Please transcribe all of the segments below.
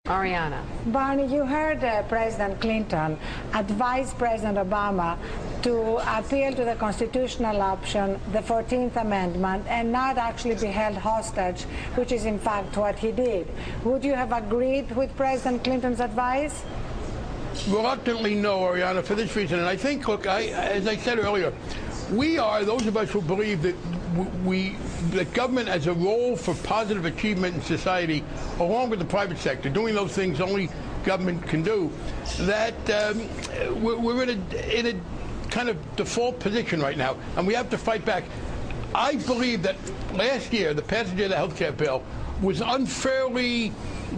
Ariana. Barney, you heard President Clinton advise President Obama to appeal to the constitutional option, the 14th Amendment, and not actually be held hostage, which is in fact what he did. Would you have agreed with President Clinton's advice? Reluctantly, no, Ariana, for this reason. And I think, look, as I said earlier, we are, those of us who believe that that government has a role for positive achievement in society, along with the private sector, doing those things only government can do, that we're in a kind of default position right now, and we have to fight back. I believe that last year, the passage of the health care bill was unfairly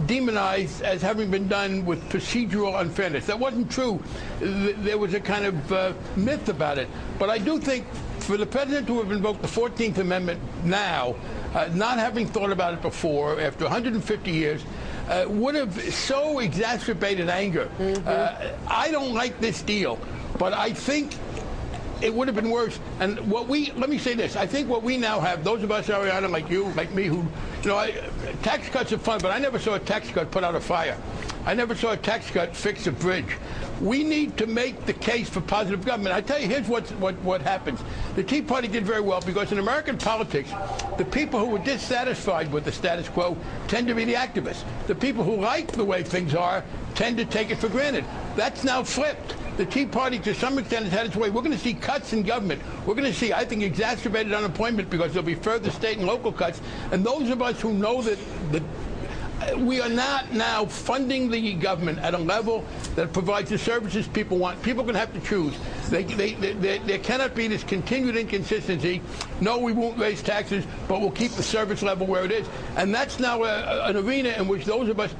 demonized as having been done with procedural unfairness. That wasn't true. There was a kind of myth about it. But I do think for the president to have invoked the 14th Amendment now, not having thought about it before, after 150 years, would have so exacerbated anger. I don't like this deal, but I think it would have been worse. And let me say this, I think what we now have, those of us, Ariana, like you, like me, who, tax cuts are fun, but I never saw a tax cut put out a fire. I never saw a tax cut fix a bridge. We need to make the case for positive government. I tell you, here's what happens. The Tea Party did very well because in American politics, the people who were dissatisfied with the status quo tend to be the activists. The people who like the way things are tend to take it for granted. That's now flipped. The Tea Party, to some extent, has had its way. We're going to see cuts in government. We're going to see, I think, exacerbated unemployment because there'll be further state and local cuts. And those of us who know that we are not now funding the government at a level that provides the services people want. People are going to have to choose. There cannot be this continued inconsistency. No, we won't raise taxes, but we'll keep the service level where it is. And that's now an arena in which those of us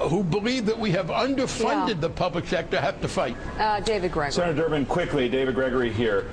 who believe that we have underfunded the public sector have to fight. David Gregory. Senator Durbin, quickly, David Gregory here.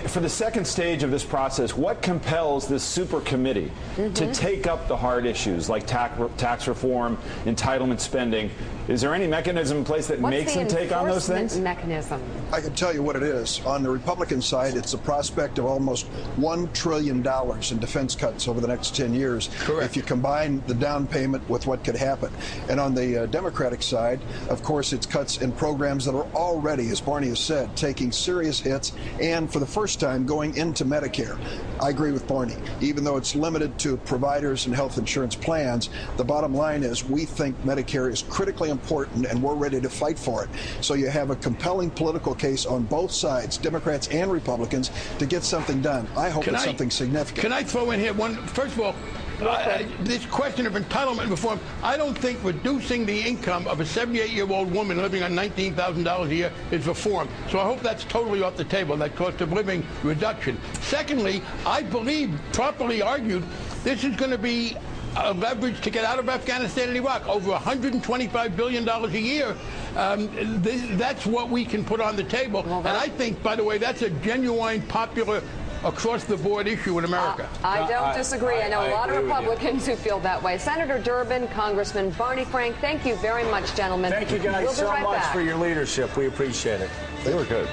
For the second stage of this process, what compels this super committee to take up the hard issues like tax reform, entitlement spending? Is there any mechanism in place that makes them take on those things? Mechanism? I can tell you what it is. On the Republican side, it's the prospect of almost $1 trillion in defense cuts over the next 10 years. Correct. If you combine the down payment with what could happen. And on the Democratic side, of course, it's cuts in programs that are already, as Barney has said, taking serious hits and for the first time going into Medicare. I agree with Barney. Even though it's limited to providers and health insurance plans, the bottom line is we think Medicare is critically important and we're ready to fight for it. So you have a compelling political case on both sides, Democrats and Republicans, to get something done. I hope it's something significant. Can I throw in here one? First of all, this question of entitlement reform, I don't think reducing the income of a 78-year-old woman living on $19,000 a year is reform. So I hope that's totally off the table, that cost of living reduction. Secondly, I believe, properly argued, this is going to be a leverage to get out of Afghanistan and Iraq, over $125 billion a year. That's what we can put on the table. Well, and I think, by the way, that's a genuine, popular, across-the-board issue in America. I don't disagree. I know a lot of Republicans who feel that way. Senator Durbin, Congressman Barney Frank, thank you very much, gentlemen. Thank you guys so much for your leadership. We appreciate it. They were good.